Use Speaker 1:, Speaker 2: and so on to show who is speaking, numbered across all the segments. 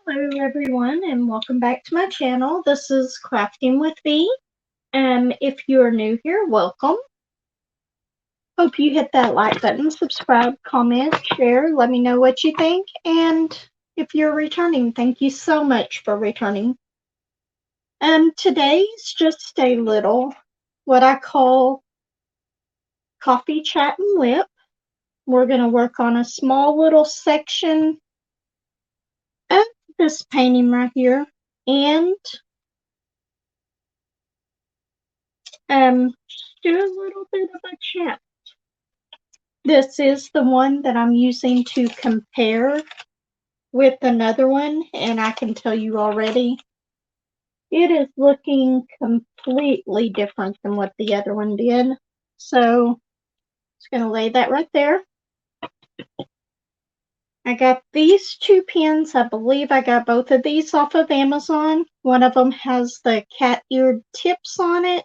Speaker 1: Hello everyone and welcome back to my channel. This is Crafting with V. If you are new here, welcome. Hope you hit that like button, subscribe, comment, share, let me know what you think. And if you're returning, thank you so much for returning. Today's just a little, what I call coffee chat and WIP. We're going to work on a small little section of this painting right here. And do a little bit of a chat. This is the one that I'm using to compare with another one, and I can tell you already, it is looking completely different than what the other one did. So, just going to lay that right there. I got these two pins. I believe I got both of these off of Amazon. One of them has the cat-eared tips on it,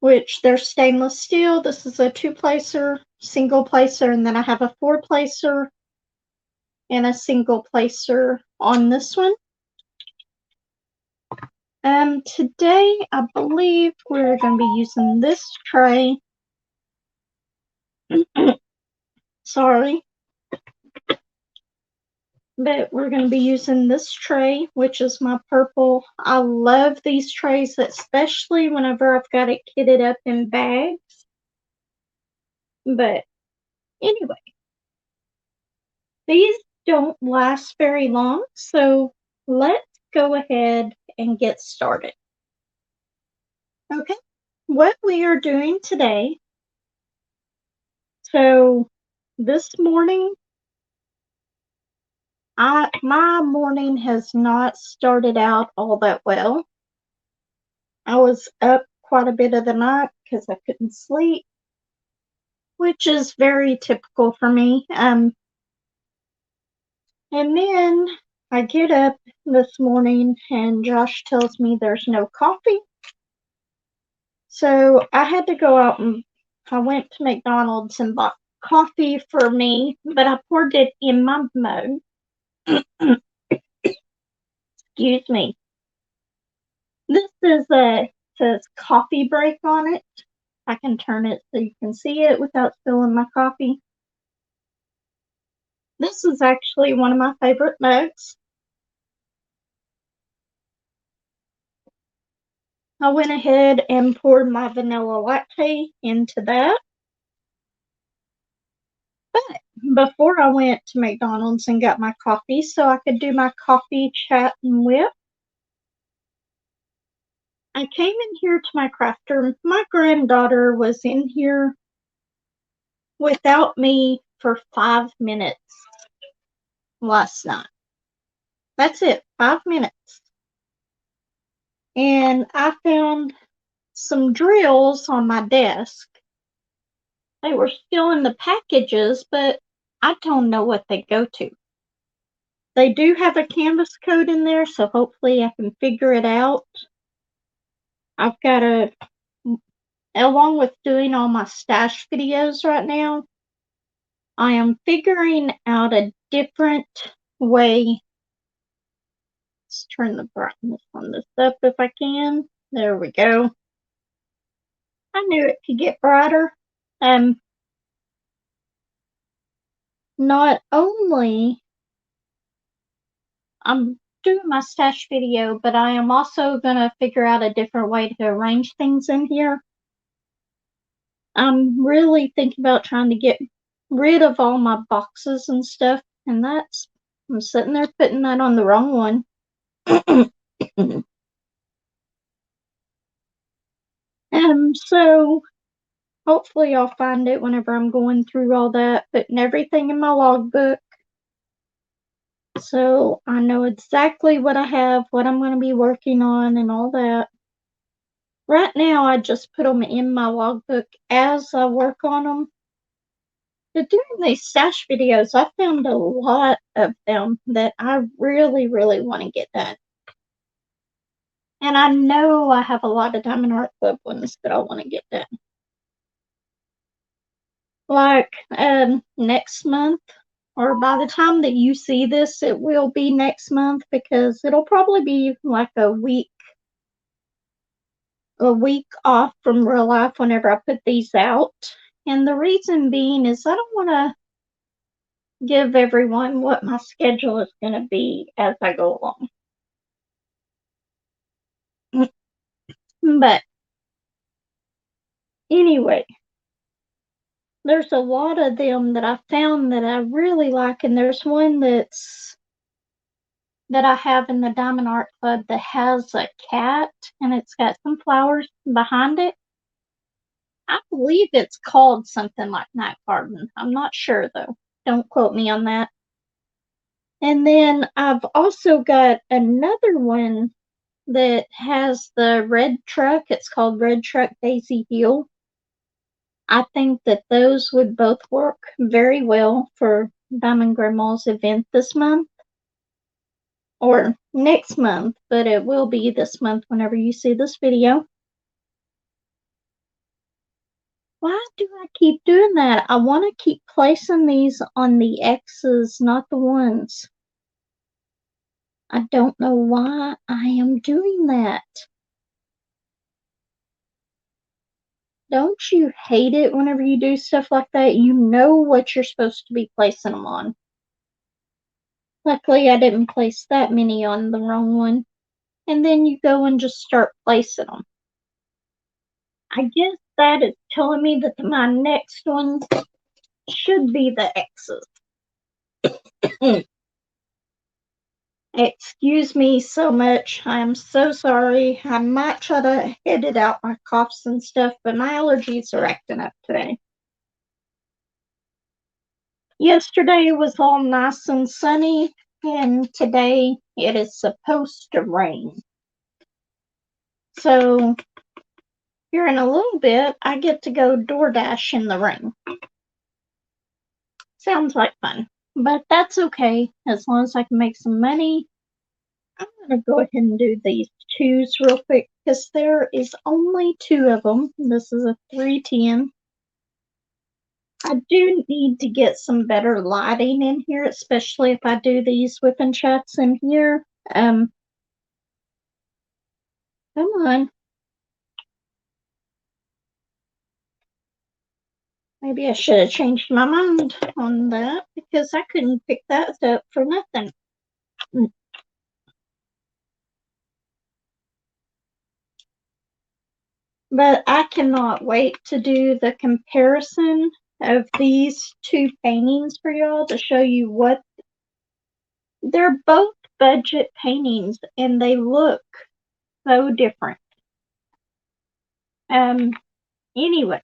Speaker 1: which they're stainless steel. This is a two-placer, single placer, and then I have a four-placer and a single placer on this one. Today I believe we're going to be using this tray. Sorry. But we're going to be using this tray, which is my purple. I love these trays, especially whenever I've got it kitted up in bags. But anyway, these don't last very long, so let's go ahead and get started. Okay, what we are doing today, so this morning, my morning has not started out all that well. I was up quite a bit of the night because I couldn't sleep, which is very typical for me. And then I get up this morning and Josh tells me there's no coffee. So I had to go out and I went to McDonald's and bought coffee for me, but I poured it in my mug. Excuse me. This is says coffee break on it. I can turn it so you can see it without spilling my coffee. This is actually one of my favorite mugs. I went ahead and poured my vanilla latte into that. But before I went to McDonald's and got my coffee so I could do my coffee chat and WIP, I came in here to my crafter. My granddaughter was in here without me for 5 minutes last night. That's it, 5 minutes. And I found some drills on my desk. They were still in the packages, but I don't know what they go to. They do have a canvas code in there, so hopefully I can figure it out. I've got to, along with doing all my stash videos right now, I am figuring out a different way. Let's turn the brightness on this up if I can. There we go. I knew it could get brighter. Not only I'm doing my stash video, but I am also going to figure out a different way to arrange things in here. I'm really thinking about trying to get rid of all my boxes and stuff, and I'm sitting there putting that on the wrong one. So hopefully I'll find it whenever I'm going through all that, putting everything in my logbook. So I know exactly what I have, what I'm going to be working on, and all that. Right now, I just put them in my logbook as I work on them. But doing these stash videos, I found a lot of them that I really, really want to get done. And I know I have a lot of Diamond Art Club ones that I want to get done. Like next month, or by the time that you see this, it will be next month because it'll probably be like a week off from real life whenever I put these out. And the reason being is I don't want to give everyone what my schedule is going to be as I go along. But anyway, there's a lot of them that I found that I really like, and there's one that I have in the Diamond Art Club that has a cat and it's got some flowers behind it. I believe it's called something like Night Garden. I'm not sure though. Don't quote me on that. And then I've also got another one that has the red truck. It's called Red Truck Daisy Hill. I think that those would both work very well for Diamond Grandma's event this month. Or next month, but it will be this month whenever you see this video. Why do I keep doing that? I want to keep placing these on the X's, not the ones. I don't know why I am doing that. Don't you hate it whenever you do stuff like that? You know what you're supposed to be placing them on. Luckily, I didn't place that many on the wrong one. And then you go and just start placing them. I guess that is telling me that my next one should be the X's. Excuse me so much. I am so sorry. I might try to edit out my coughs and stuff, but my allergies are acting up today. Yesterday was all nice and sunny, and today it is supposed to rain. So here in a little bit, I get to go DoorDash in the rain. Sounds like fun, but that's okay as long as I can make some money. I'm going to go ahead and do these twos real quick because there is only two of them. This is a 310. I do need to get some better lighting in here, especially if I do these whip and chats in here. Come on. Maybe I should have changed my mind on that because I couldn't pick that up for nothing. But I cannot wait to do the comparison of these two paintings for y'all to show you what they're both budget paintings and they look so different. Anyway,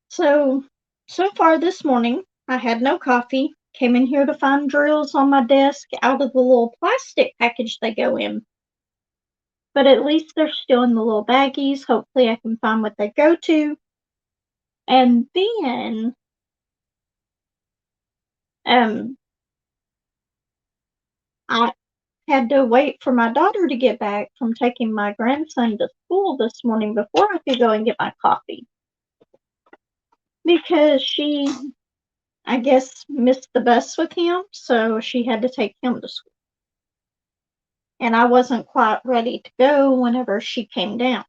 Speaker 1: so far this morning I had no coffee. Came in here to find drills on my desk out of the little plastic package they go in. But at least they're still in the little baggies. Hopefully I can find what they go to. And then I had to wait for my daughter to get back from taking my grandson to school this morning before I could go and get my coffee. Because she, I guess, missed the bus with him, so she had to take him to school. And I wasn't quite ready to go whenever she came down.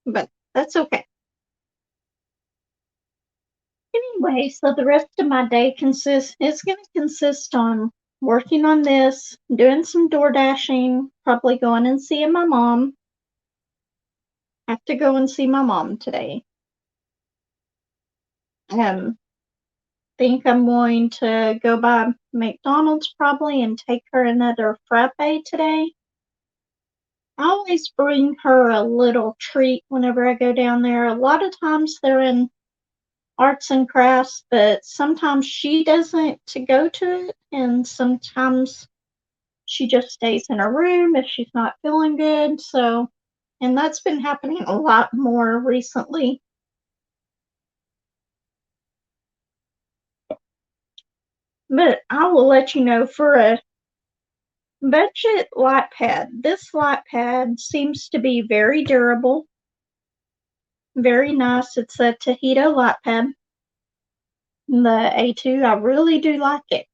Speaker 1: But that's okay. Anyway, so the rest of my day is going to consist on working on this, doing some door dashing, probably going and seeing my mom. I have to go and see my mom today. Think I'm going to go by McDonald's probably and take her another frappe today. I always bring her a little treat whenever I go down there. A lot of times they're in arts and crafts, but sometimes she doesn't go to it, and sometimes she just stays in her room if she's not feeling good. So, and that's been happening a lot more recently. But I will let you know, for a budget light pad, this light pad seems to be very durable, very nice. It's a Toheto light pad. the A2. I really do like it.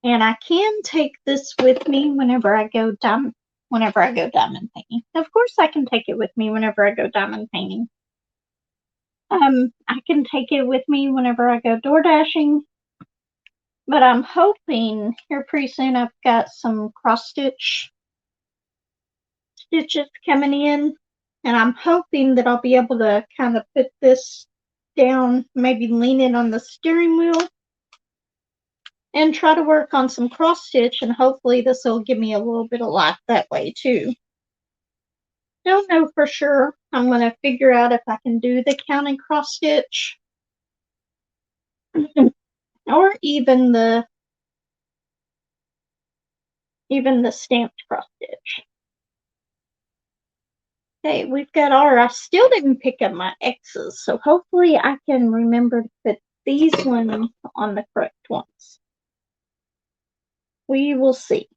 Speaker 1: And I can take this with me whenever I go diamond painting. Of course I can take it with me whenever I go diamond painting. I can take it with me whenever I go door dashing. But I'm hoping here pretty soon I've got some cross stitches coming in. And I'm hoping that I'll be able to kind of put this down, maybe lean it on the steering wheel and try to work on some cross stitch, and hopefully this will give me a little bit of life that way too. Don't know for sure. I'm going to figure out if I can do the counting cross stitch or even the stamped cross stitch. Okay, we've got our, I still didn't pick up my X's, so hopefully I can remember to put these ones on the correct ones. We will see.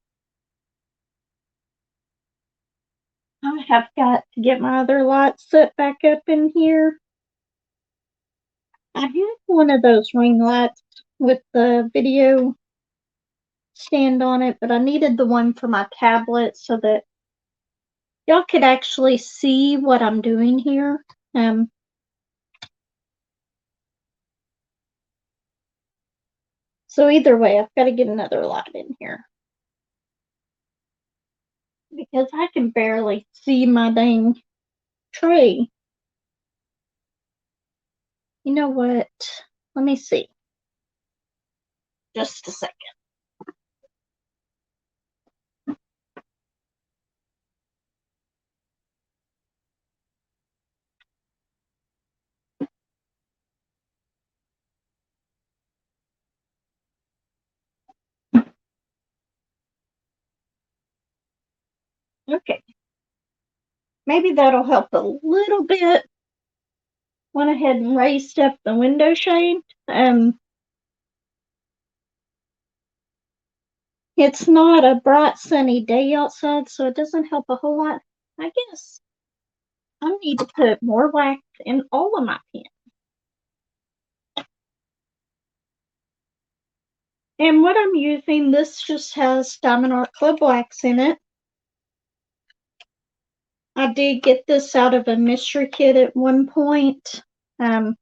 Speaker 1: I have got to get my other lights set back up in here. I had one of those ring lights with the video stand on it, but I needed the one for my tablet so that y'all could actually see what I'm doing here. So either way, I've got to get another light in here because I can barely see my dang tray. You know what? Let me see. Just a second. Okay. Maybe that'll help a little bit. Went ahead and raised up the window shade. It's not a bright sunny day outside, so it doesn't help a whole lot. I guess I need to put more wax in all of my pens. And what I'm using, this just has Diamond Art Club wax in it. I did get this out of a mystery kit at one point. I've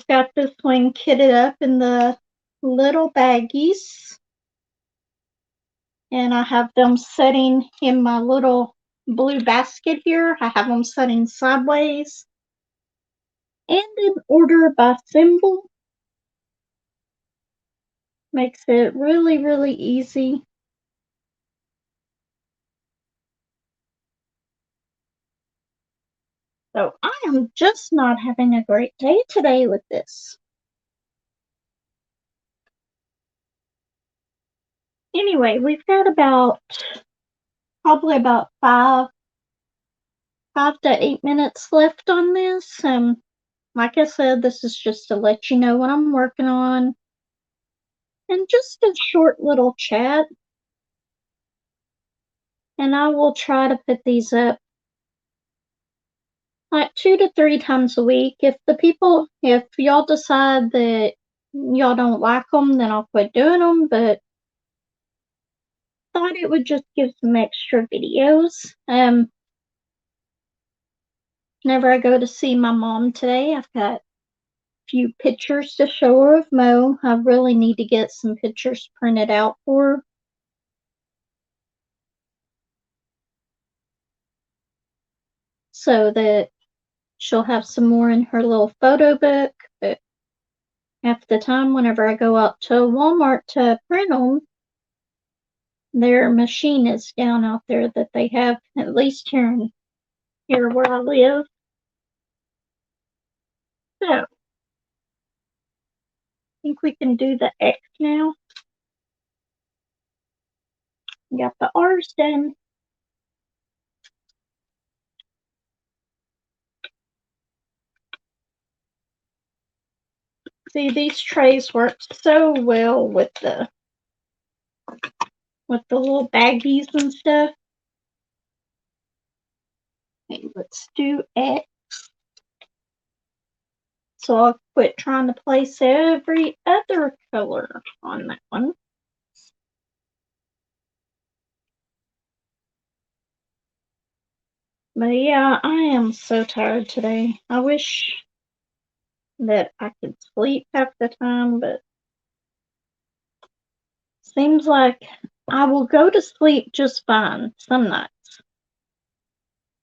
Speaker 1: got this one kitted up in the little baggies. And I have them setting in my little blue basket here. I have them setting sideways and in order by symbol. Makes it really, really easy. So I am just not having a great day today with this. Anyway, we've got probably about 5 to 8 minutes left on this. Like I said, this is just to let you know what I'm working on. And just a short little chat. And I will try to put these up like 2 to 3 times a week. If y'all decide that y'all don't like them, then I'll quit doing them. But thought it would just give some extra videos. Whenever I go to see my mom today, I've got a few pictures to show her of Mo. I really need to get some pictures printed out for her. So that she'll have some more in her little photo book. But half the time, whenever I go out to Walmart to print them, their machine is down out there that they have, at least here where I live. So, I think we can do the X now. Got the R's done. See, these trays work so well with the little baggies and stuff. Okay, let's do X. So I'll quit trying to place every other color on that one. But yeah, I am so tired today. I wish that I could sleep half the time, but seems like I will go to sleep just fine some nights.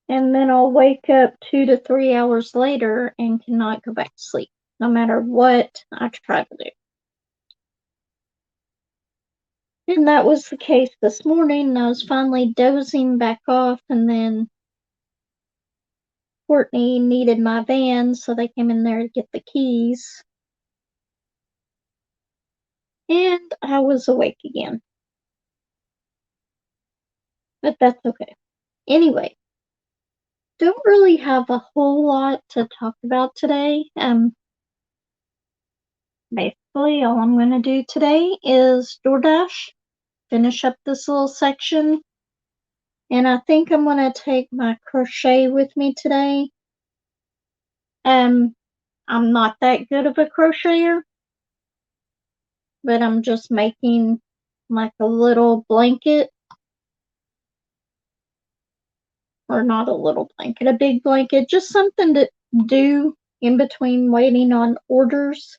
Speaker 1: And then I'll wake up 2 to 3 hours later and cannot go back to sleep, no matter what I try to do. And that was the case this morning. I was finally dozing back off, and then Courtney needed my van, so they came in there to get the keys. And I was awake again. But that's okay. Anyway, don't really have a whole lot to talk about today. Basically, all I'm going to do today is DoorDash, finish up this little section, and I think I'm going to take my crochet with me today. I'm not that good of a crocheter, but I'm just making like a little blanket, or not a little blanket, a big blanket, just something to do in between waiting on orders.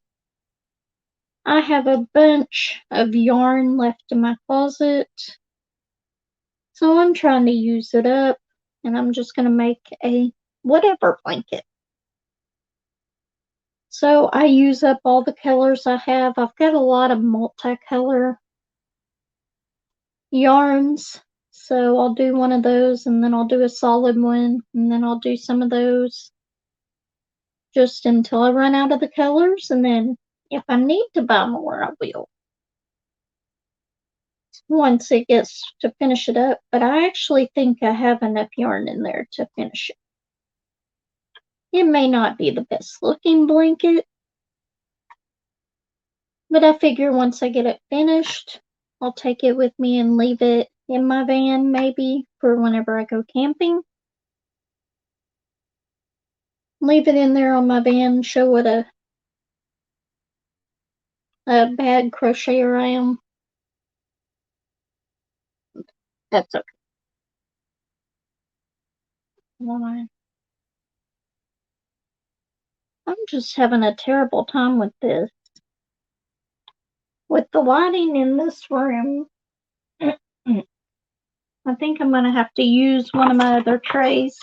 Speaker 1: I have a bunch of yarn left in my closet, so I'm trying to use it up, and I'm just going to make a whatever blanket. So I use up all the colors I have. I've got a lot of multicolor yarns, so I'll do one of those, and then I'll do a solid one, and then I'll do some of those just until I run out of the colors, and then if I need to buy more, I will once it gets to finish it up. But I actually think I have enough yarn in there to finish it. It may not be the best looking blanket, but I figure once I get it finished, I'll take it with me and leave it in my van maybe for whenever I go camping. Leave it in there on my van, show what a bad crocheter I am. That's okay. Why? I'm just having a terrible time with this. With the lighting in this room, I think I'm going to have to use one of my other trays.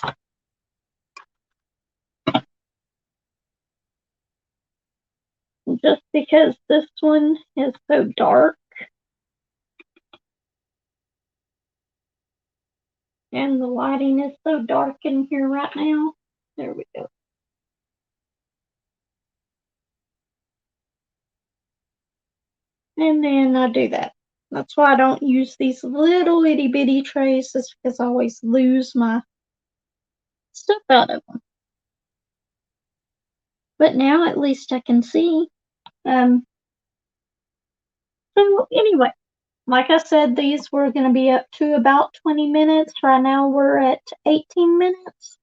Speaker 1: Just because this one is so dark. And the lighting is so dark in here right now. There we go. And then I do that. That's why I don't use these little itty bitty trays, is because I always lose my stuff out of them. But now at least I can see. So anyway, like I said, these were going to be up to about 20 minutes. Right now we're at 18 minutes.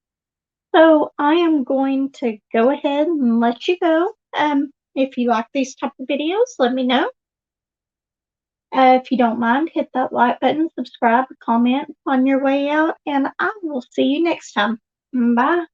Speaker 1: So I am going to go ahead and let you go. If you like these type of videos, let me know. If you don't mind, hit that like button, subscribe, comment on your way out, and I will see you next time. Bye.